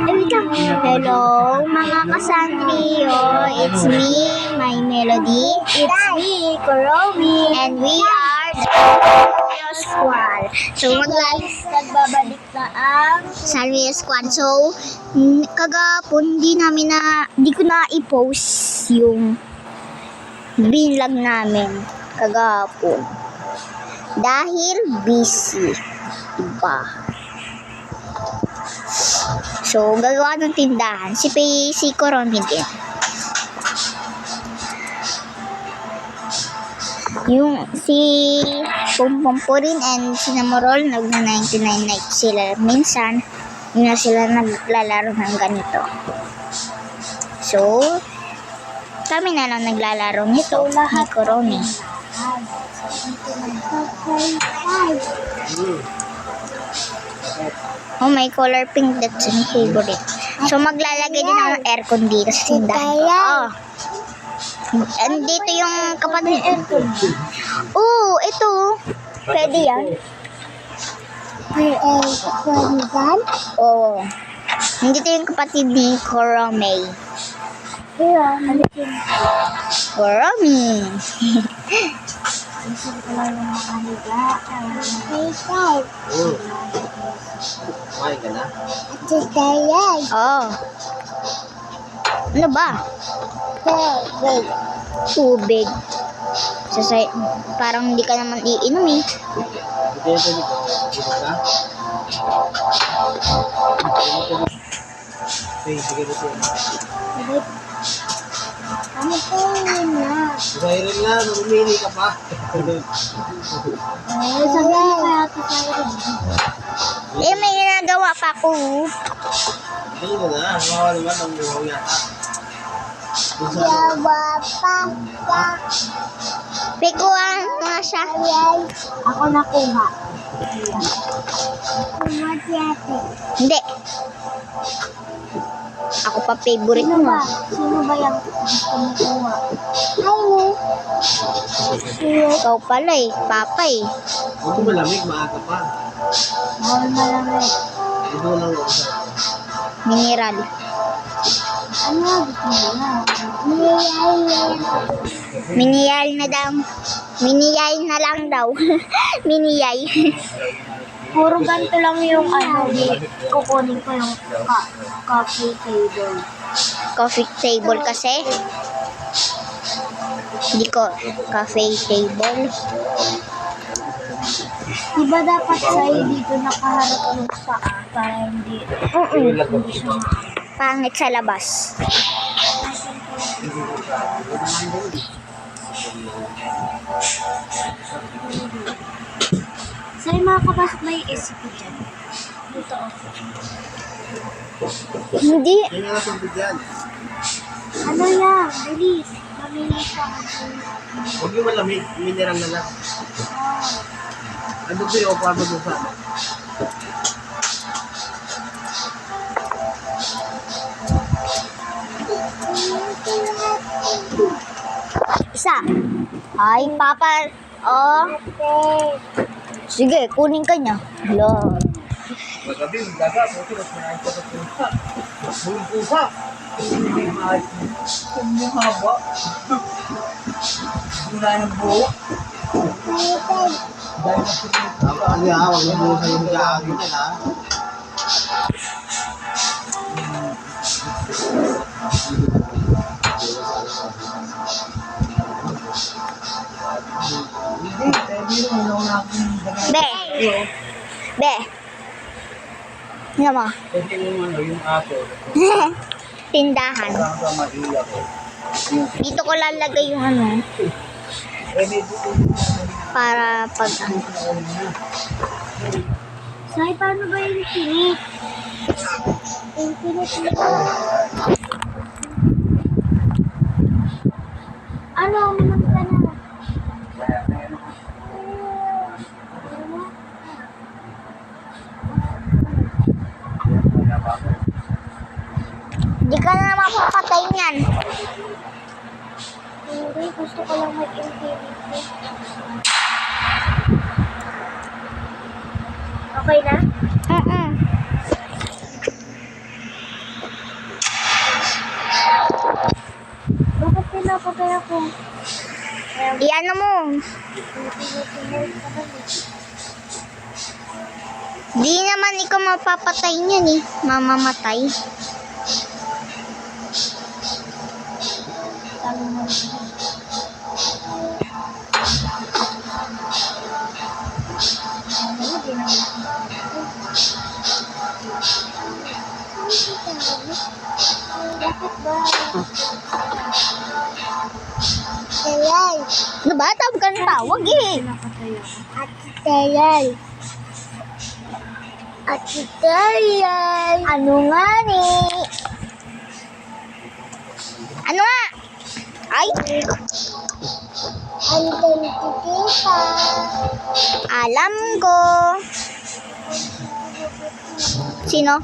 Hello, mga kasandrio. It's me, my melody. It's me, Kuromi. And we are the Squad. So, Nagbabalik na ang Salvia Squad. So, kagapon, di ko na i-post yung binlog namin kagapon. Dahil busy. Diba? So, gagawa ng tindahan. Si Kuromi din. Yung si Pumpompo rin and si Namorol, nag-99 night sila. Minsan, yun na sila naglalaro ng ganito. So, kami na lang naglalaro nito ni Kuromi. Oh, may color pink. That's my favorite. So, maglalagay din ako ng aircon dito sa tindahan ko. Oh. And dito yung kapatid. Oh, ito. Pwede yan. Pwede yan? Oh. Dito yung kapatid ni Kuromi. Kuromi. Gusto ko lang yung makahiga. Kumain ka na? Oh. Ano ba? Tubig. Parang hindi ka naman iinom eh. Ito yung tubig ko. Dito ka? Okay, sige dito. Ano po yun na? Siren na, namumili ka pa. Sabi mo kaya ito tayo. May ginagawa pa ako. Ayun na na, mga naman ang buhaw yata. Yawa pa. Pikuan nga siya. Ako nakuha. Kuha si ate. Hindi. Ako pa favorite Sino mo. ba? Sino ba yung gusto mo kuha? Ikaw pala eh. Papa eh. Huwag mo malamig, maaga pa. Bawal malamig. Ito lang ako sa Mineral. Ano gusto mo na? Miniyay na daw. Miniyay na lang daw. Miniyay. Puro ganito lang yung ano. Kukunin ko yung coffee table. Coffee table kasi. Hindi ko. Coffee table. Diba dapat sa'yo dito nakaharap yung paa para hindi siya Pangit sa labas. Sa'yo mga kapasok may SCP dyan. Dito Hindi. Yung nga tubig yan. Ano yan? Bilis. Mamilis ka. Huwag yung malamig, mineral na lang. Ano ba yung opa mo doon sa ano? Isa. Ay, Papa. Oh. Sige, kunin ka niya. Hello. Magabi, gaga, buti mas manahin ko sa pusa. Buong pusa. Hindi maayos mo. Ang haba. Wala ng buhok. Dahil na sila. Ano yan, huwag mo buhok sa yung gagawin yan ha. Hindi, hindi mo na akong Be. Be. Ano mo? Pwede yung ano, yung aso. Tindahan. Parang sa maiya ko. Dito ko lalagay yung ano. Pwede dito. Para pag ano. Sa'yo, paano ba yung tinik? Yung tinik. Ano, minum ka na. Di ka na mapapatay niyan. Hindi, gusto ko lang mag-infinity. Okay na? napatay ako. Iano mo. Di naman ikaw mapapatay niyan eh. Mamamatay. Bakit ba? Telay. Ano ba? Tawag ka ng tawag eh. Napatay ako. Ate Telay. Ate Telay. Ano nga ni? Ano nga? Ay. Andun tita. Alam ko. Sino?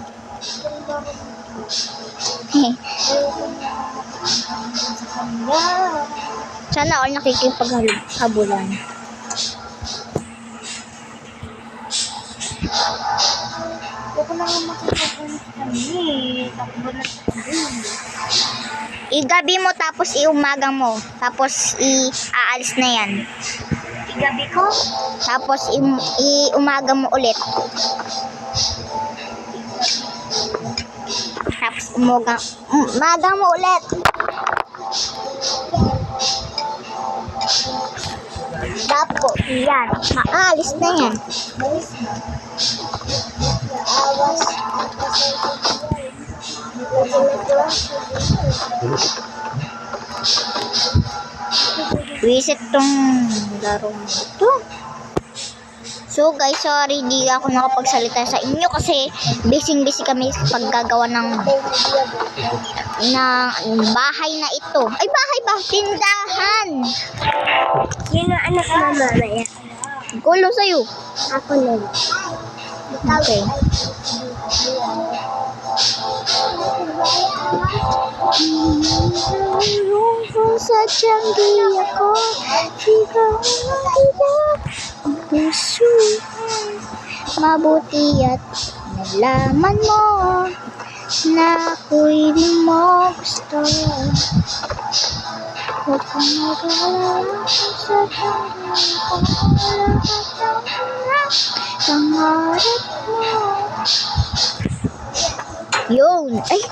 Sana all nakikipaghabulan. Huwag ko lang makikipagpunta kami. Takbo na tayo. Igabi mo tapos iumaga mo. Tapos aalis na yan. Gabi ko? Tapos iumaga mo ulit. Tapos umaga mo ulit. Tapos yan. Maalis na yan. Awas. Visit tong laro ito. So guys, sorry di ako nakapagsalita sa inyo kasi busy kami sa paggagawa ng bahay na ito. Ay, bahay ba? Tindahan. Yun ang anak na mamaya. Gulo sa'yo. Ako na. Okay. Kung sadyang di ako, ikaw ang tibok ang puso. Mabuti at nalaman mo na ako'y di mo gusto. Huwag kang mag-alala kung sadyang di ako lahat ng pangarap mo. Yun. Ay.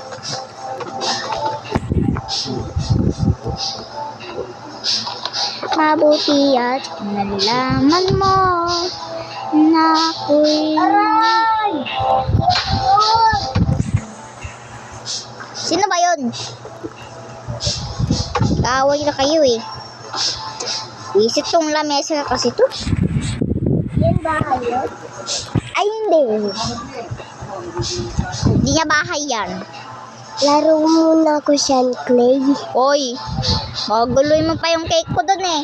Mabuti at nalaman mo na ako'y... Sino ba yun? Kaaway na kayo eh. Visit tong lamesa kasi to. Yan bahay yun? Ay, hindi. Hindi niya bahay yan. Laro muna ko siya, Clay. Oy, maguloy mo pa yung cake ko dun eh.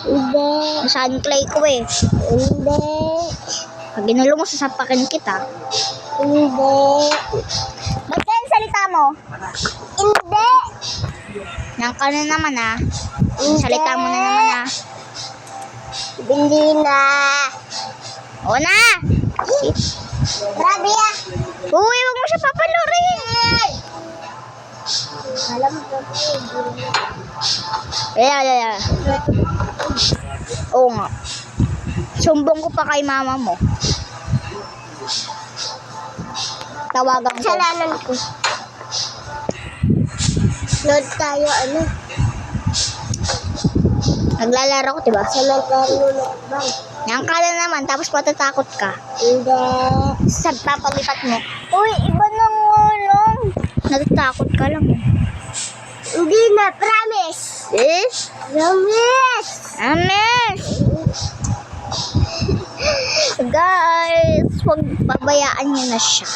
Hindi. Saan clay ko eh. Hindi. Pag ginulo mo, sasapakin kita. Hindi. Ba't kaya yung salita mo? Hindi. Nang ka na naman ah. Yung salita mo na naman ah. Hindi na. O na! Shit. Grabe ah. Uy, huwag mo siya papalurin. Alam ko Yeah. Oo nga. Sumbong ko pa kay mama mo. Tawagan ko. kasalanan ko. Load tayo, ano? Naglalaro ko, diba? Sa nagkarulog bang? Yang ka na naman, tapos patatakot ka. Hindi. Sa papalipat mo. Uy, iba nang ulong. Natatakot ka lang. Hindi na, promise. Eh? Promise. Amen! Guys, huwag pabayaan niyo na siya.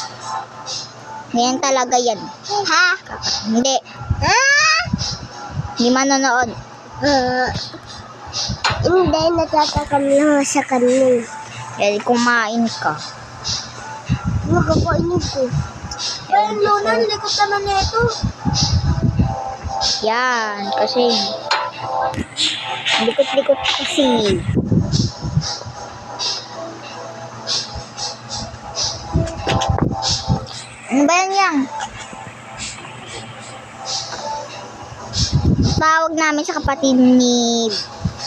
Ngayon talaga yan. Ha? Hindi. Hindi manonood. Hindi, natatakam lang sa kanya. Kaya kumain ka. Magkakainin ko. Pero Luna, likot naman na ito. Yan, kasi likot-likot kasi. Ano ba yan yang? tawag namin sa kapatid ni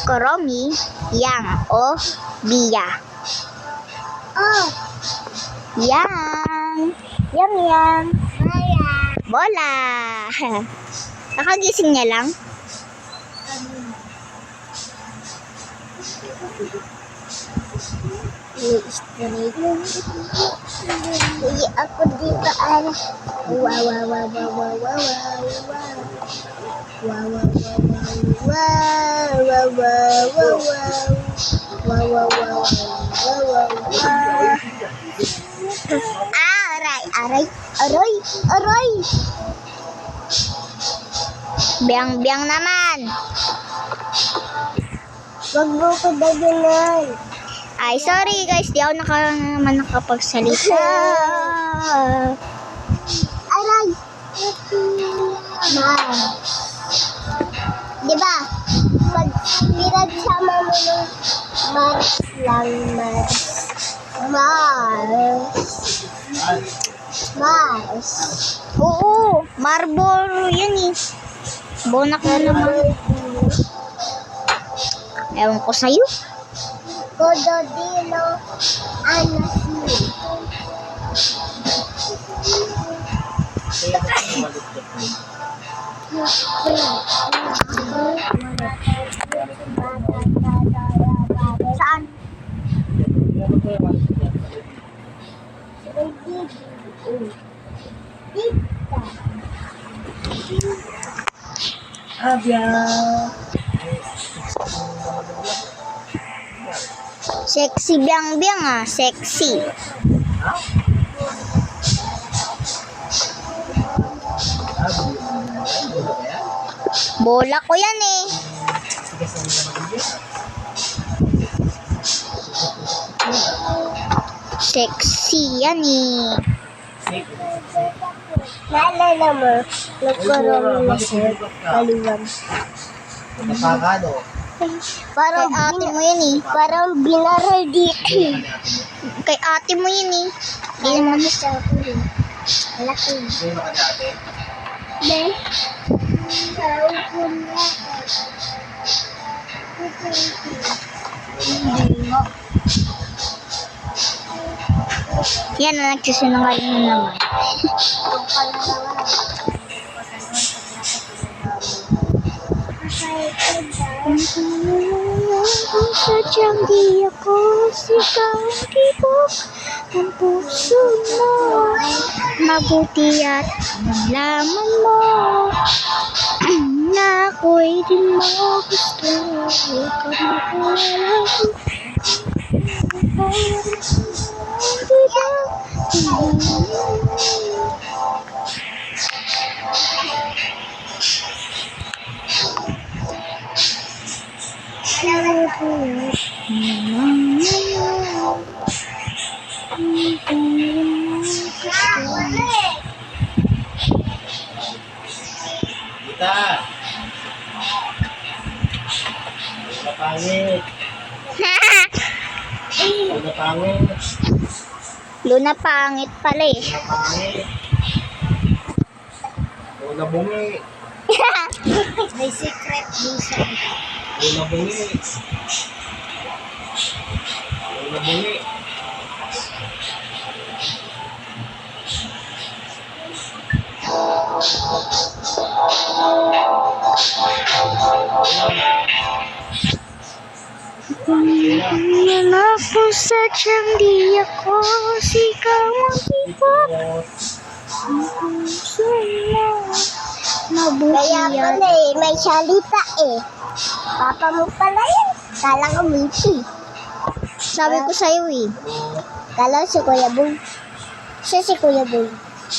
Koromi, Yang o Bia. Oh, Yang. Yang. Maya. Bola. Nakagising niya lang. Uy, ako dito ay wow wow wow wow wow wow wow wow wow wow wow wow wow wow wow wow wow. Aray, aray, aray, aray. Biang-biang naman. Wag mo ko daganan. Ay, sorry guys, di ako naman nakapagsalita. Aray! Ma. Diba? Pag pinagsama mo ng Mars lang, Mars. Mars. Mars. Oo, marble yan eh. Bonak na naman. Ewan ko sa'yo. Cododilo Anasi. Saan? Sexy biang-biang ah, sexy. Bola ko yan eh. Sexy yan eh. Naalala mo, nagkaroon na siya, kaliwan. Napakano. Parang Kay ate mo yan eh. Parang binaral dito. Kay ate mo yun eh. Hindi Alam naman. mo siya ako rin. Malaki. Hindi mo ka dati. Ne? Tawag ko na. Yan na nagsisinungaling na naman. Yung pala naman. Sadyang di ako sigaw ang tibok ng puso mo. Mabuti at malaman mo na ako'y di mo gusto. Ikaw mawala ko. Kita. Wala pangit. Wala pangit. Luna pangit pala eh. Wala pangit. Wala bungi. May secret dito. Wala bungi. Wala bungi. Yan ako sadyang di ako sigaw ang tibok ng puso mo. Mabuti Kaya at pala eh, may salita eh. Papa mo pala yan. Kala ko multi. sabi ko sa'yo eh. Kala si Kuya Boy. Siya si Kuya Boy.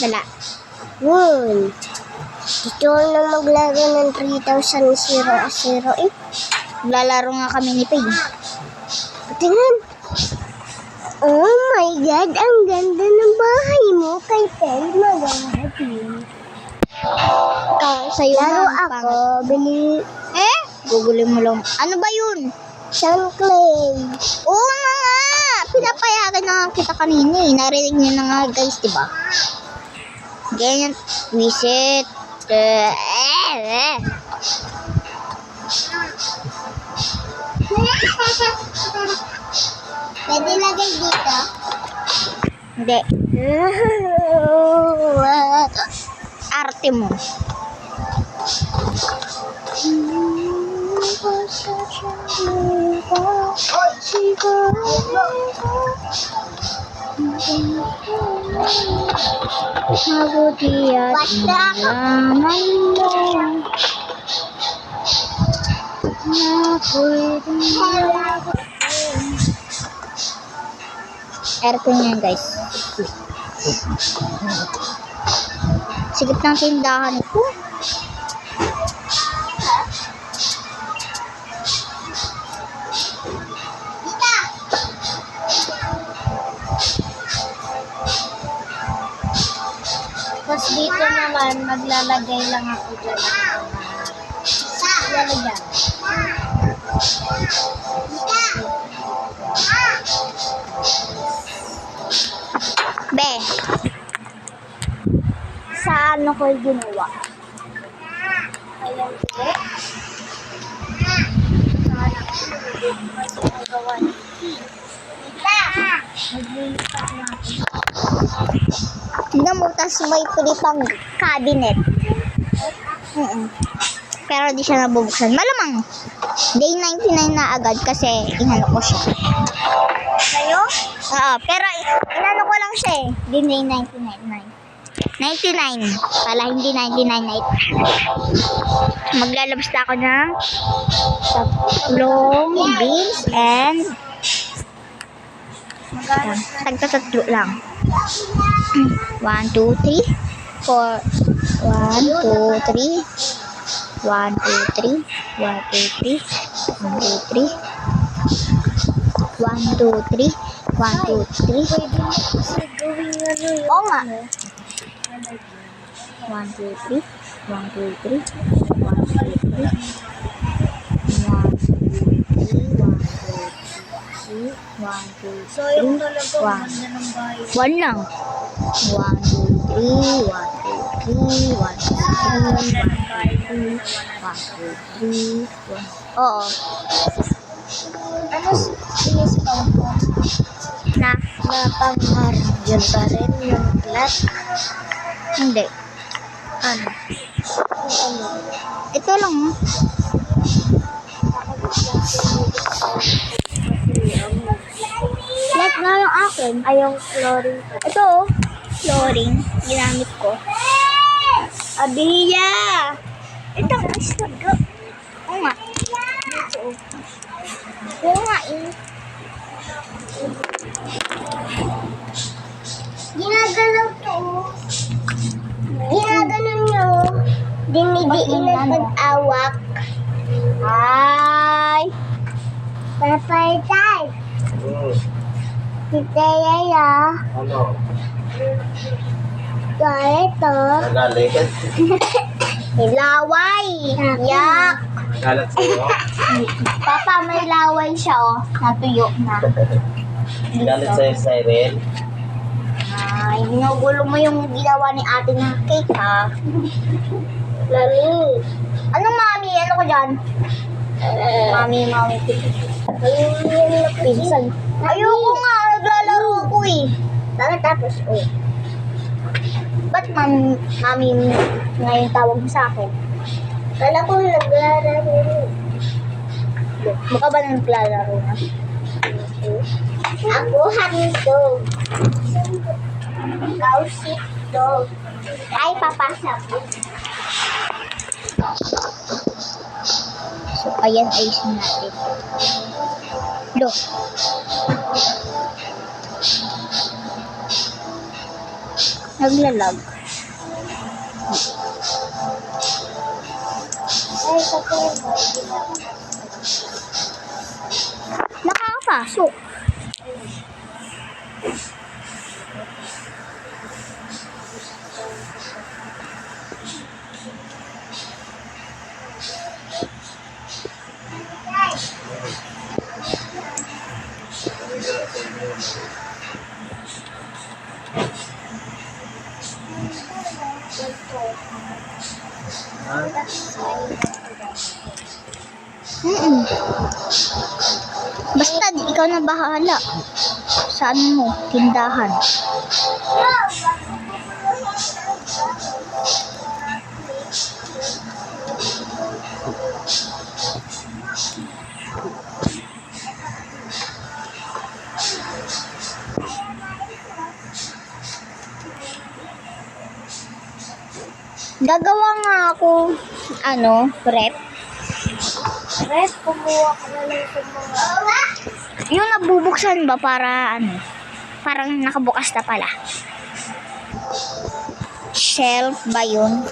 Wala. Yun. Gusto ko na maglaro ng 3,000 eh. Lalaro nga kami ni Pay. Tingnan. Oh my God, ang ganda ng bahay mo kay Pen. Maganda din. Sa'yo Laro nga, ako, bili Eh? Gugulin mo lang. Ano ba yun? siyang clay. Oo nga nga. Pinapayagan na nga kita kanina eh. Narinig niyo na nga guys, diba? Ganyan. Visit. Pwede lagay dito? Hindi. Arte mo. Mabuti at malaman mo na pwedeng aircon yan, guys. Sigit ng tindahan ko. Tapos dito naman, maglalagay lang ako dyan. Lalagyan. Be, sa ano ko ginawa? Ayan, ulit. Maglilipat na ako. Tignan mo, tas may pilipang cabinet. Pero di siya nabubuksan. Malamang, day 99 na agad kasi inano ko siya. Sa'yo? Oo, pero inano ko lang siya eh. Day 99. Pala hindi 99 night. Maglalabas na ako ng tatlong beans and tagtatatlo lang. 1, 2, 3, 4. 1, 2, 3. 1, 2, 3. 1, 2, 3. 1, 2, 3. 1, 2, 3. 1, 2, 3. Pwede mo kasi gawin ano yun. Oo nga. 1, 2, 3. 1, 2, 3. 1, 2, 3. 1, 2, 3. 1, 2, 3. 1, 2, 3. So, yung talaga, One. ganda ng bahay. 1 lang. 1, 2, 3. 1, 2, 3. 1, 2, 3. 1, 2, 3. 1. Oo. Ano sinisigaw mo? Na? Napangar. Yun pa rin yung flat. Hindi. Ano? Ano? Ito lang. Flat nga yung akin. Ay, yung flooring. Ito. Flooring. Ginamit ko. Abiya! Ito. Oo nga. Oo nga eh. Ginagalaw to. Ginaganon nyo. Dinidiin ang pag-awak. Ay! Papay tay. Kita yaya. Ano? Kaya to. Nagalit? Laway! Yak! Nagalit sa'yo? Papa, may laway siya oh. Natuyo na. Nagalit sa'yo, Cyril? Ay, ginugulo mo yung ginawa ni ate ng cake ha. Mami. Ano mami? Ano ko dyan? Mami. Pinsan. Ayoko nga, naglalaro ako eh. Bakit tapos ko? Ba't mami ngayon tawag mo sa akin? Kala ko naglalaro. Mukha ba naglalaro na? Ako handog. Ikaw sitdog. Ay, papa. So, ayan, ayusin natin. Lo. Naglalag. Ay, kapag mo. Nakakapasok. Basta, ikaw na bahala. Saan mo? Tindahan. Gagawa nga ako, prep. Ref, kumuha ka na lang sa mga... Yung nabubuksan ba para parang nakabukas na pala. Shelf ba yun?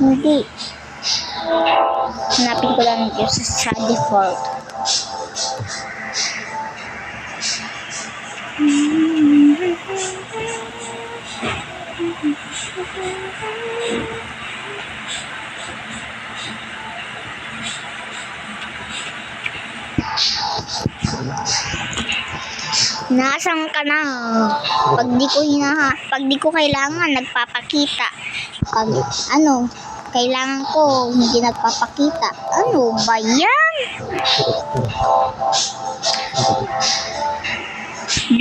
Hindi. Hanapin ko lang yung sa default. Nasaan ka na? Pag di ko kailangan, nagpapakita. Pag kailangan ko, hindi nagpapakita. Ano ba yan?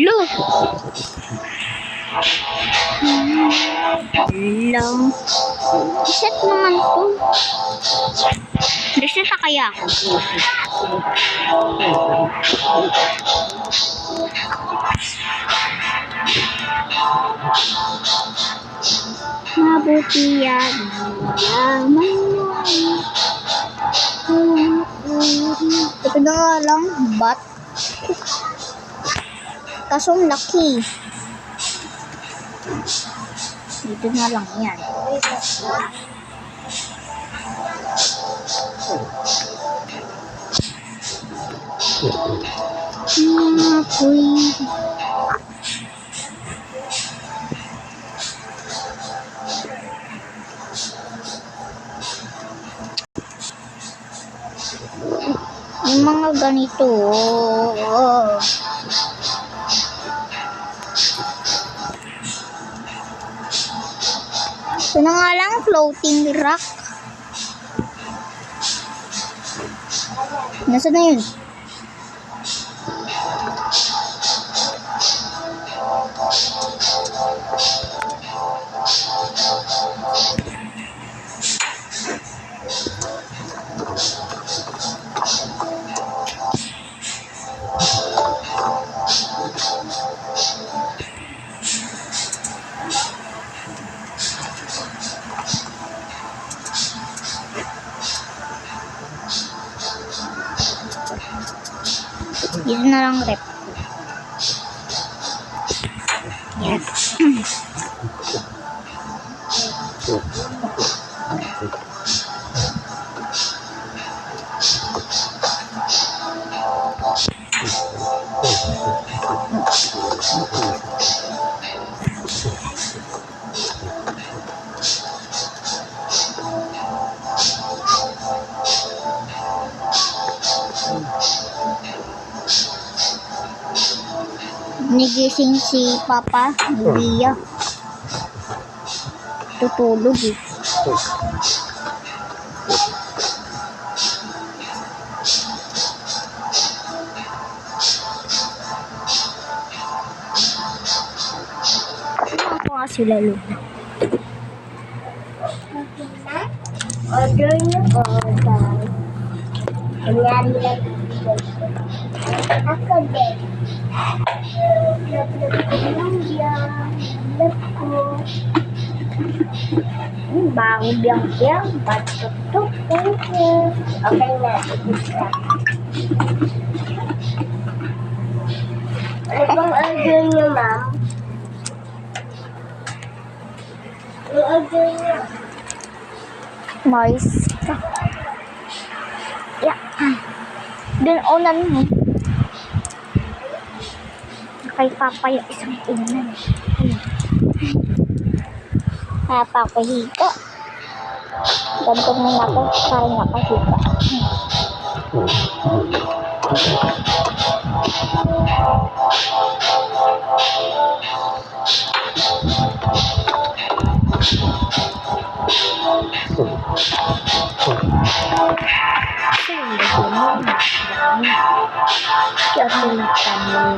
Look! Lang. Reset naman to. Reset na kaya ako. Mabuti yan. Yaman mo. Ito na nga lang, bat. Kaso ang laki. Dito na lang yan. Apoy. Yung mga ganito, ito na nga lang, floating rock. Nasaan na yun? Dito na lang rep. Yan. Nigising si Papa, Lia. Tutulog eh. Ako nga sila Luna. Order niyo po, guys. Kunyari lang. Ako din. Love ko lang yan. Love ko. Bago biyang-biyang. Batuk-tuk. Thank you. Okay na. Isa. Ano bang order niyo, ma'am? Ano order niyo? Nice. Yeah. Then, unan mo. Kay Papa yung isang unan. Kaya papahiga. Ganto muna ako para nakahiga. Kaya tinatanggal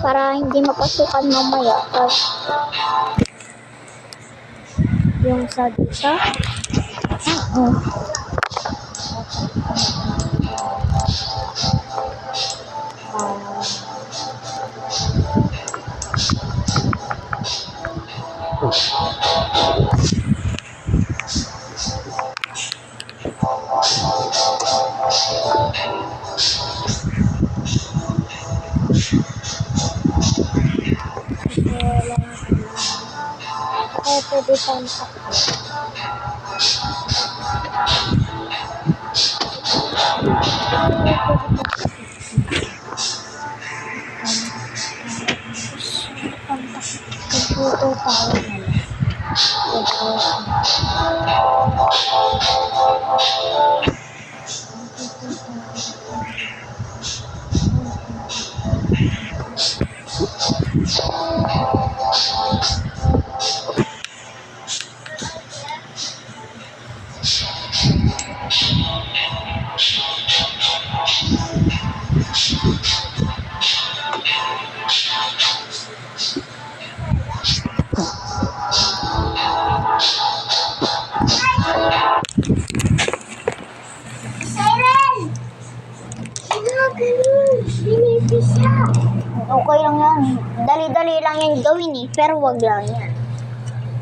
Para hindi mapasukan mamaya. yung sa dito. Oo. Kaya pwede pang takbo. Computer power na lang. Siren! Ano ganun? Binibisa. Okay lang yan. Dali-dali lang yan gawin eh. Pero wag lang yan.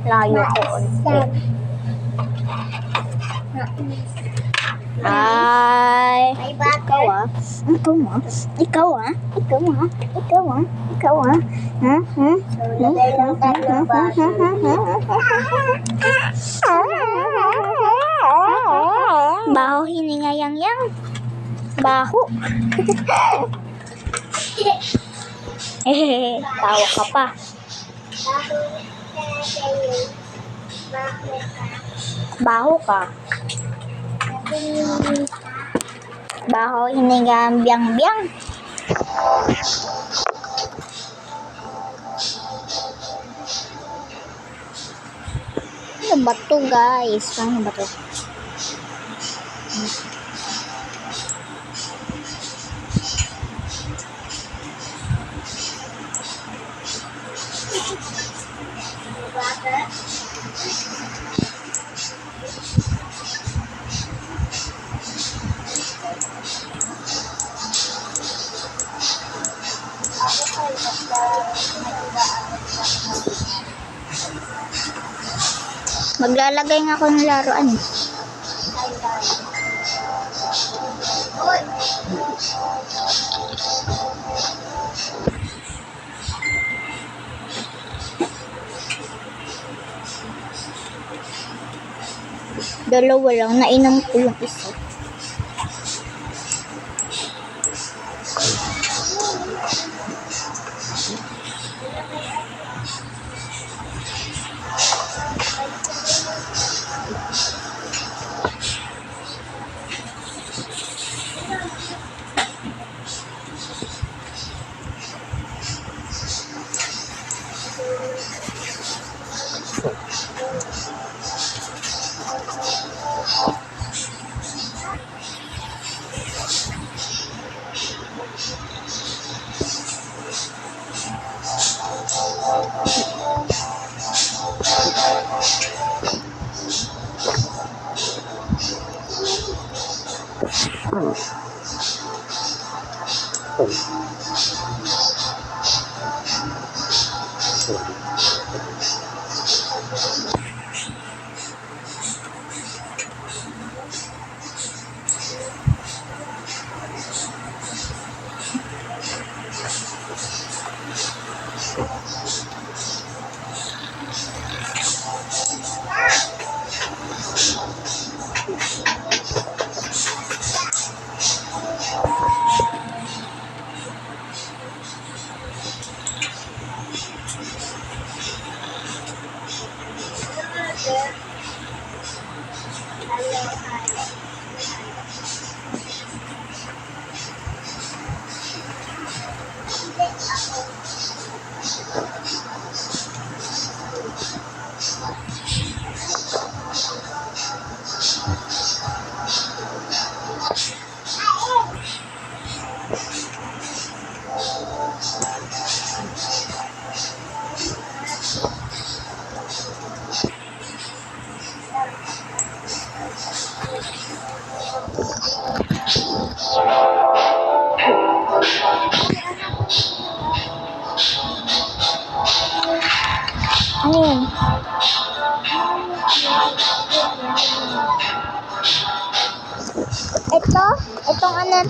Layo ko. Ay. May Ikaw ah. Ikaw ah. Ikaw ah. Ikaw ah. Ikaw ah. Ikaw ah. Ha? Ha? Lagay lang tatlong baso. Baho hininga yang. Baho. Tawa ka pa. Baho ka. Baho hininga biyang-biyang. Ano ba to guys? Ano ba to? Maglalagay nga ako ng laruan. Dalawa lang, nainom ko yung isa.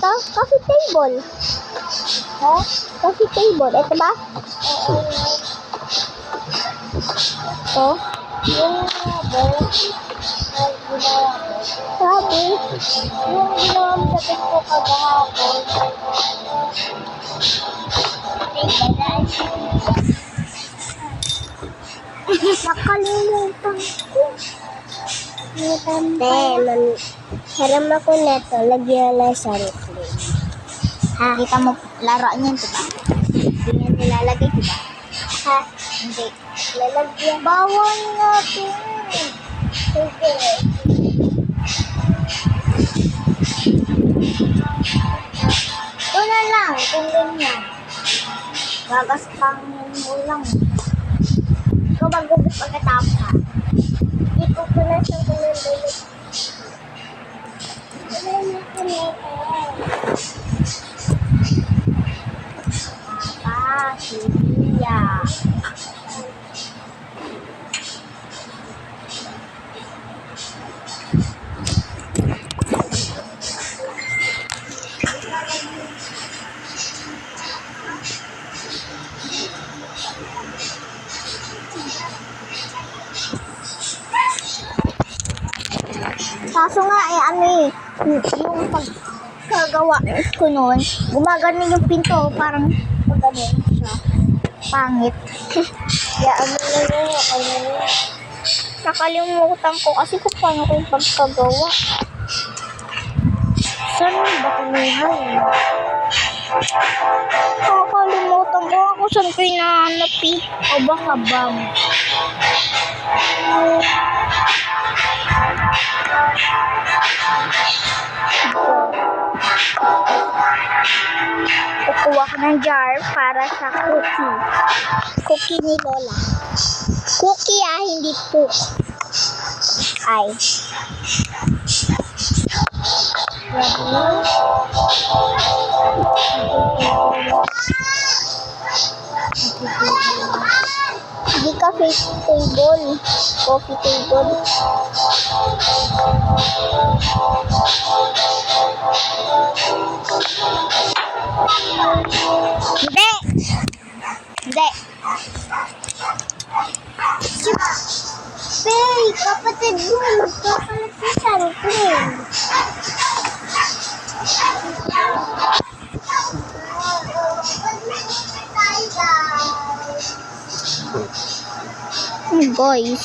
Ito, coffee table. Ha? Coffee table. Ito ba? Ito? Yung sabi, yung ginawa mo sa TikTok kagahapon. Nakalimutan ko. Haram ako neto, lagyan na sa replay. Ha? Kita mo, laro niyan, diba? Hindi yan nilalagay, diba? Ha? Hindi. Lalagyan. Bawal natin. Sige. Ito na lang, kung ganyan. Gagaspangin mo lang. Ikaw magugos pagkatapos ha. Ikaw ko na sa kumilulit. Siya. Kaso nga ano yung pagkagawa ko noon, gumagano yung pinto, parang pagano siya. Pangit. Ya, ano na yun? Okay na yun. Nakalimutan ko kasi kung paano ko yung pagkagawa. Saan mo ba kumuhan? Nakalimutan ko ako saan ko hinahanap eh. O baka bang? Kukuha ko ng jar para sa cookie. Cookie ni Lola. Cookie hindi po. Ay. Hindi coffee table. Coffee table. Hindi! Hindi! Hey, kapatid mo, magpapalit sa sangkrin. Guys.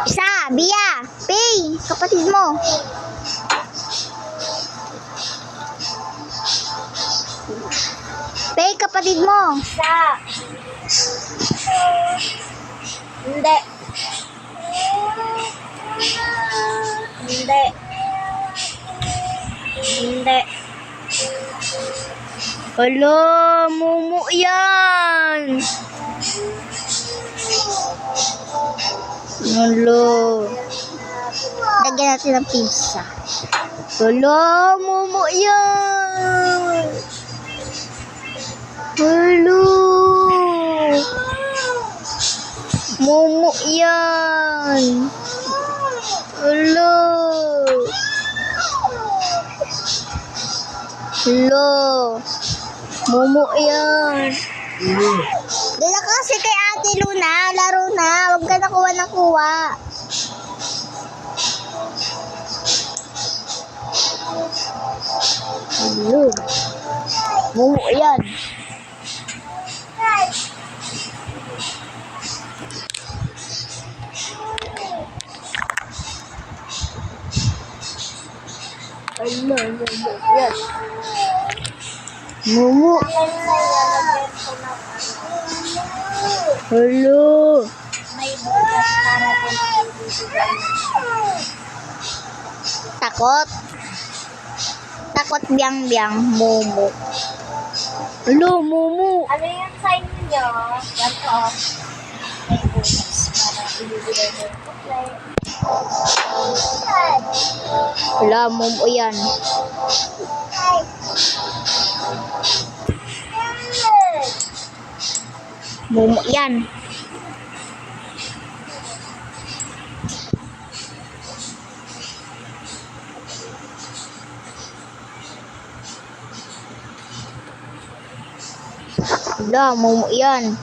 Isa, Bia, Pay, kapatid mo. Pay, kapatid mo. Sa. Hindi. Hindi. Hindi. Hala, mumu yan. Hala. Lagyan natin ng pizza. Hala, mumu yan. Hala. Mumu yan. Hala. Hala. Mumu yan. Doon na kasi kay Ate Luna, laro na. Huwag ka na kuha ng kuha. Hala. Mumu yan. Yan. Mumu. Hello. May bukas na natin. Takot. Takot biyang-biyang. Mumu. Hello, Momo. Ano yung sign niyo? One off. May bonus para ibibigay mo yung supply. Wala, Momo yan. Momo yan. Wala, Momo yan.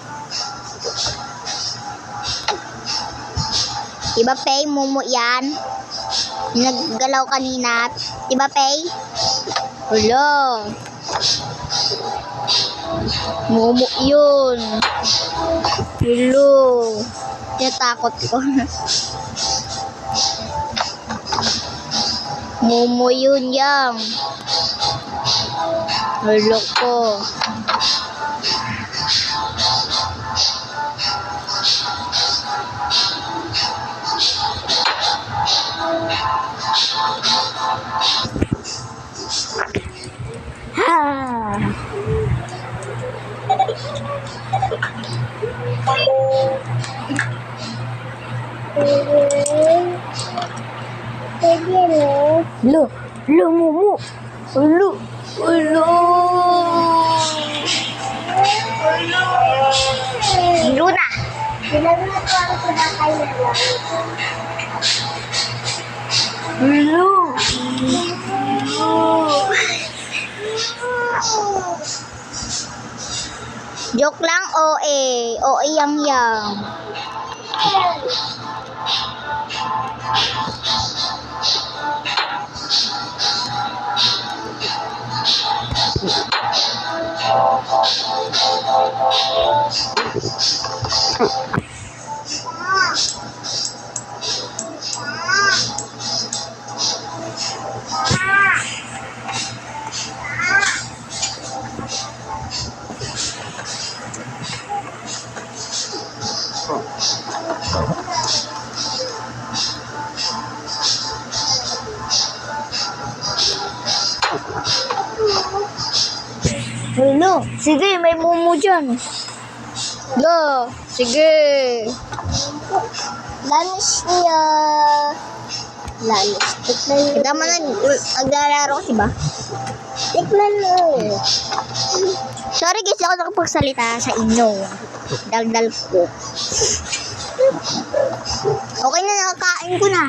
Diba, Pay? Momo yan. Yung naggalaw kanina. Diba, Pay? Wala. Momo yun. Hello. Natakot ko. Momo yun yang. Hello ko. Ha. Lo, Momo. Lo. Luna. Sinabi ko ang sinakay na lang. Lo. Joke lang, OA. OA yang. Hello, sige, may Momo dyan. Go, sige. Lunch niya. Lunch. Tikman mo. Kita mo naglalaro kasi ba? Tikman mo. Sorry guys, ako nakapagsalita sa inyo. Daldal ko. Okay na, nakakain ko na.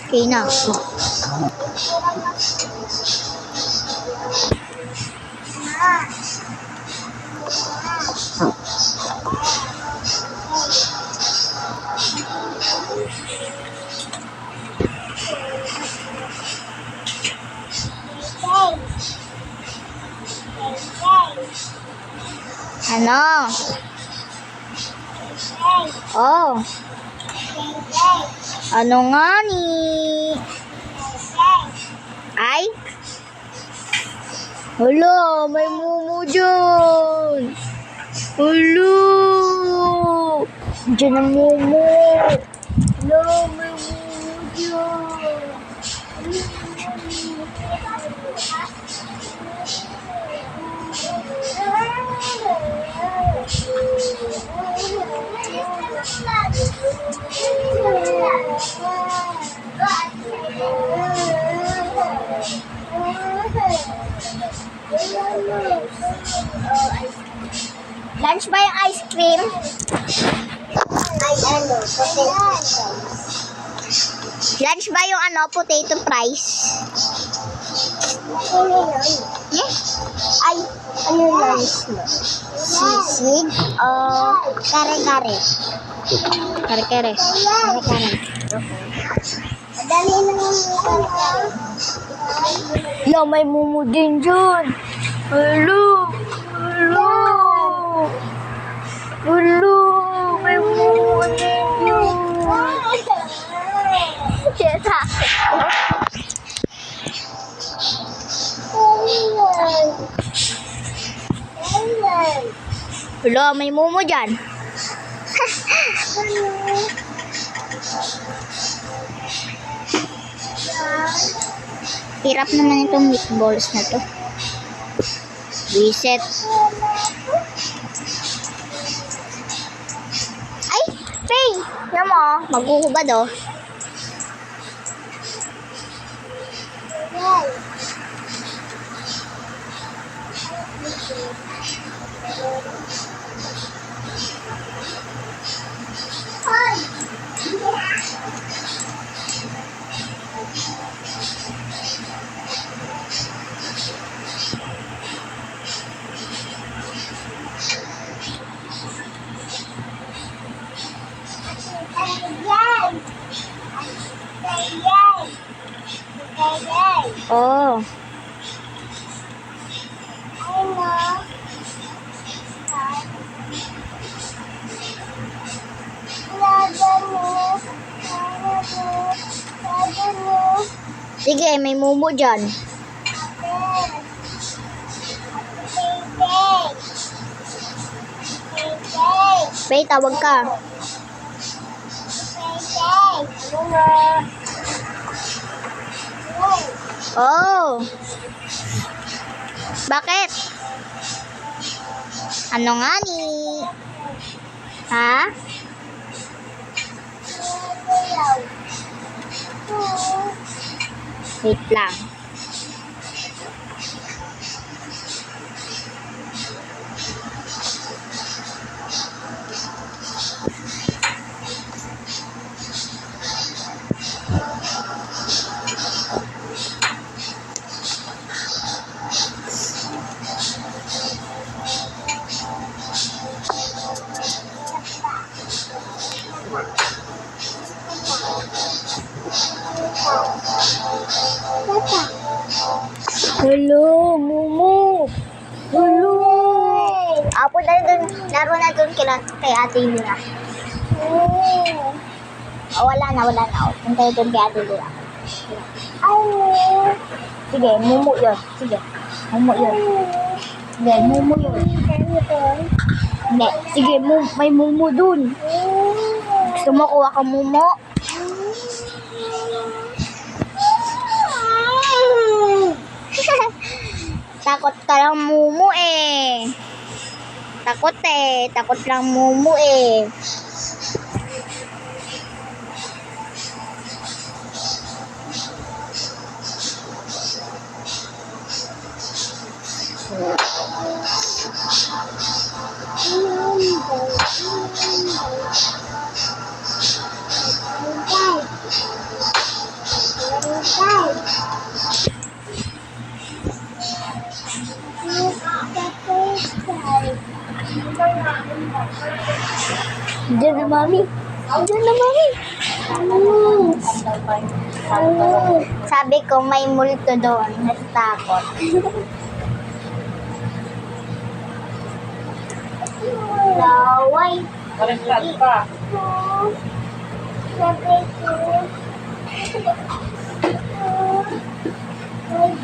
Okay na. Ano? Oh. Ano nga ni? Ay? Hala, may Momo dyan. Hala. Diyan ang Momo. Hala, may Momo dyan. Lunch ba yung ice cream? Ay, ano? Lunch ba yung potato fries? Ano yan? Eh? Ay, ano lunch mo? Sisig o kare-kare? Kare-kare. Kare-kare. Madali naman yung Hala, may Momo din dyan. Hala. Hala. Hala, may Momo din dyan. Hala, may Momo dyan. Hirap naman itong meatballs na to. Reset. Ay! Pay! Alam mo, maghuhubad oh. Oh. Sige, may mumu dyan. Pay, tawag ka. Oh. Bakit? Ano nga ni? Ha? Wait lang. Hello, Mumu. Hello. Apo na dun, laro na dun kay Ate Luna. Oh, wala na. Oh, punta dun kay Ate Luna. Sige, Mumu yun. Sige, Mumu yun. Hindi, Mumu yun. Hindi, sige, may Mumu dun. Gusto mo kuha ka Mumu? Takot ka lang Mumu eh. Takot lang Mumu eh. Diyan na mami. Sabi ko may multo doon. Natakot. Laway. Baliktad pa.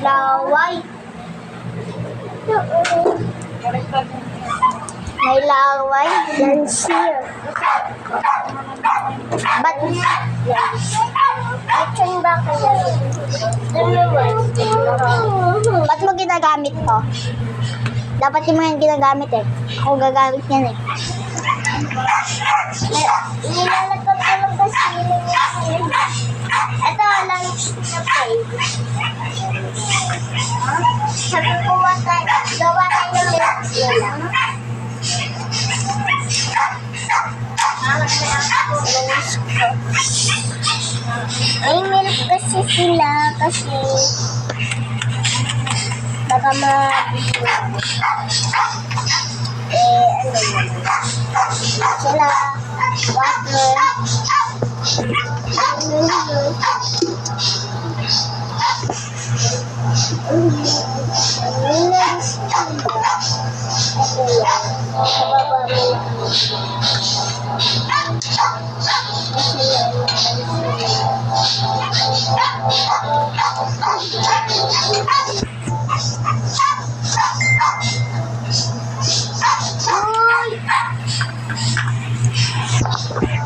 Laway. Baliktad. May laway. Lancia. Ba't? Action ba kaya? Ba't mo ginagamit to? Dapat yung mga ginagamit eh. Ako gagamit yan eh. Nilalagay ko lang kasi ito lang na page. Sabi ko gawa tayo lang. Ay, meron kasi sila kasi baka sila water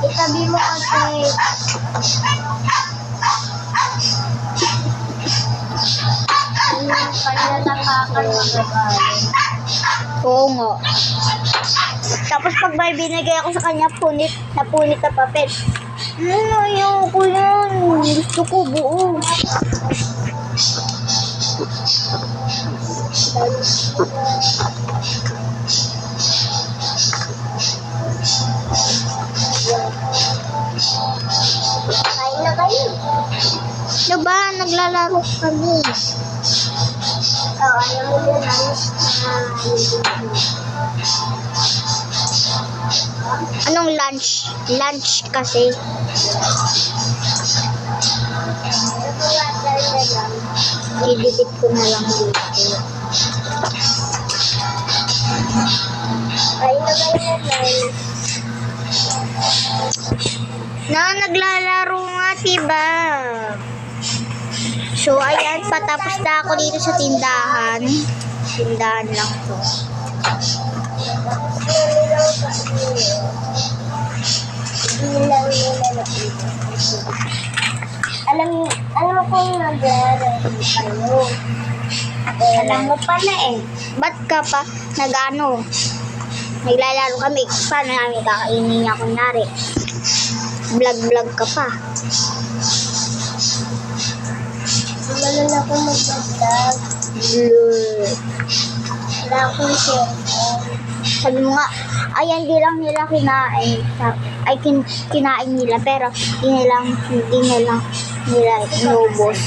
itabi mo kasi kayo magagaling. Oo nga. Tapos pag may binigay ako sa kanya, punit na papel. Ayoko yan. Gusto ko buo. Kain na kayo. Diba, naglalaro kami. Ayaw mo yung lunch Anong lunch? Lunch kasi. Didikit ko na lang dito. Kain na kayo na lunch. Naglalaro nga, diba? So, ayan, patapos na ako dito sa tindahan. Tindahan lang to. Bilang nila na ito. Alam mo kung naglalaro kayo. Alam mo pala eh. Ba't ka pa nag-ano? Naglalaro kami. Paano namin kakainin niya kunyari? Vlog ka pa. Sumalan ako mag-vlog. Wala akong cellphone. Sabi mo nga, ay hindi lang nila kinain. Ay kinain nila pero hindi nila inubos.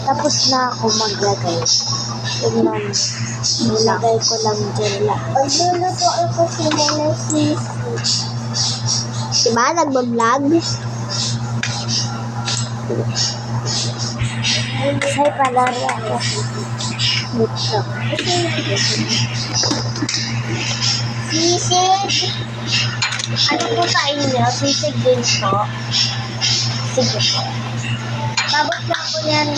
Tapos na ako maglagay. Tignan mo. Nilagay ko lang dyan lang. Pagluluto ako sila ng sisi. Diba? Nagbablog? Ay, palaro ako. Wait lang. Sisig! Ano po sa inyo? Sisig din po. Sige po. Babot na po yan.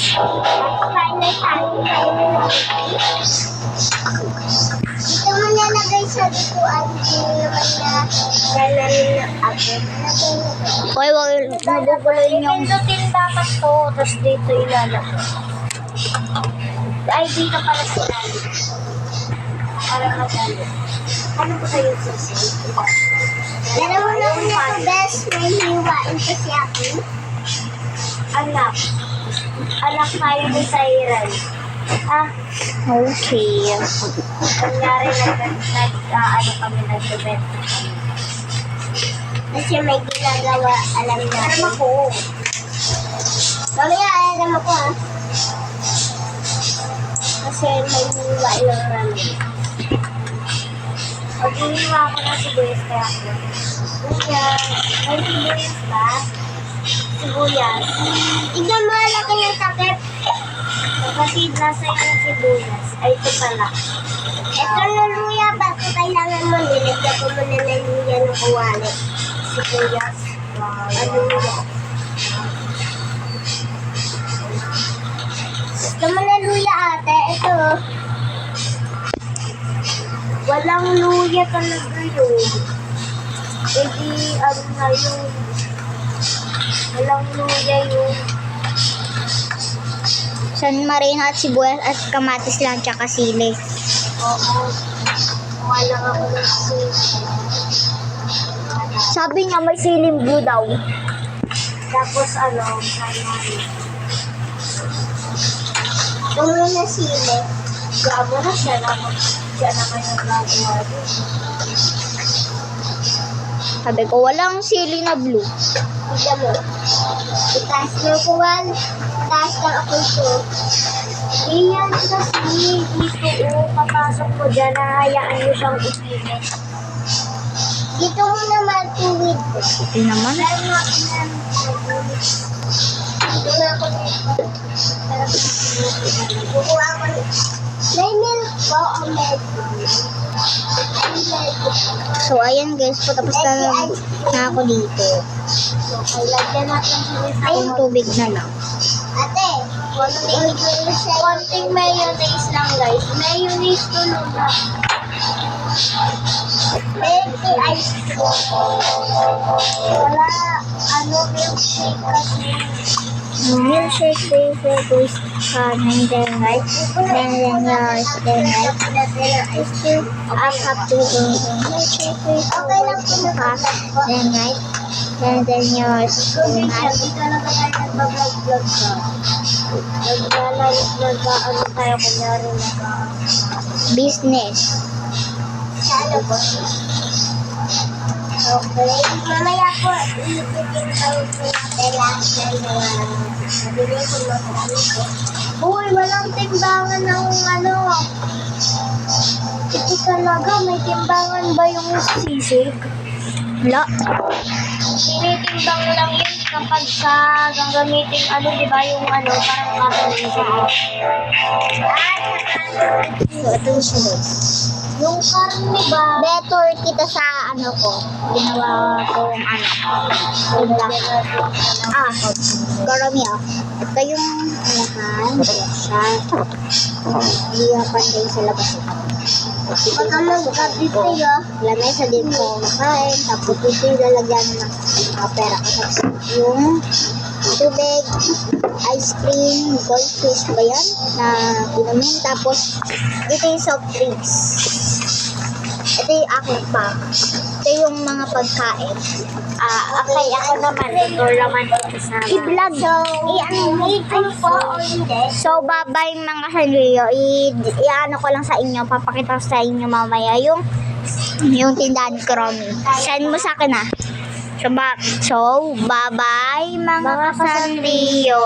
Kain na tayo. Dito mo nalagay sa likuan. Dito naman na lalagay na ako. Hoy, wag nabubuloy yung... Pindutin dapat to. Tapos dito ilalagay. Ay, dito pala sa ilalim. Para madali. Ano po kayo sisig? Dalawa na po na po, best. May hiwain kasi ako. Anak. Anak tayo ni Siren. Ah, Okay. kunyari ano kami, nagbebenta kami. Kasi may ginagawa, alam na. Alam ako. Mamaya, alam ako ha. Kasi may hiwa lang namin. Pag hiniwa ko ng sibuyas kaya ako. Sibuyas. May sibuyas ba? Sibuyas. Tignan mo, laki ng takip. Kasi nasa yung sibuyas. Ay, ito pala. Ito na luya. Bago kailangan mo, nilagyan ko muna ng luya ng kawali. Sibuyas. Ano luya? Gusto mo na luya, ate? Ito. Walang luya talaga yun. E di, ano na yun. Walang luya yun. San Marino at sibuyas at kamatis lang tsaka sili. Oo. Wala ako ng sili. Sabi niya may siling blue daw. Tapos ano, kanari. Ito mo na sili. Gabo na siya naman. Siya naman yung gagawa doon. Sabi ko walang sili na blue. Tignan mo. Itaas mo ko, Wal. Itaas ka ako ito. Iyan kasi dito, papasok mo dyan, nahayaan mo siyang ipilit. Dito mo naman tuwid. Ito naman. Dahil nga dito na ako dito. Kukuha ko. May milk po o milk? So ayan guys, patapos na ako dito. So, lagyan natin sa Yung tubig na lang. Ate, konting mayonnaise lang guys. Mayonnaise to lang. Baby ice cream. Wala, milkshake kasi. Milkshake wafer goes then right, then yours, then right, is to up to milkshake wafer Okay lang goes po na then right, then yours, then right. Hindi talaga tayo nagbablog-vlog ka. Nag-ano tayo kunyari Business. sa ano ba? Okay. Mamaya po, ipitin tayo po natin lahat ng mga nabili ko na sa Uy, walang timbangan ng ano. Ito talaga, may timbangan ba yung sisig? Wala. Tinitimbang lang yun kapag sa gagamitin ano, di ba yung ano, parang kakanin siya. So, ito yung sunod. Yung karne ba? Better kita sa ano ko. Ginawa kong ano. Karami ah. Ito yung alahan. Siya. Hindi yung panday sa labas. Baka mag-gabi tayo. Lamay sa din ko makain. Tapos ito yung lalagyan ng pera ko. Tapos yung tubig, ice cream, goldfish ba yan? Na inumin. Tapos ito yung soft drinks. Ito yung aking bag. Ito yung mga pagkain. Okay, ako naman. Ito naman kasama. I-vlog. Ano po o hindi? So, bye-bye mga kanriyo. I-ano ko lang sa inyo. Papakita ko sa inyo mamaya yung tindahan ni Kromi. Send mo sa akin ah. So, bye-bye mga kasanriyo.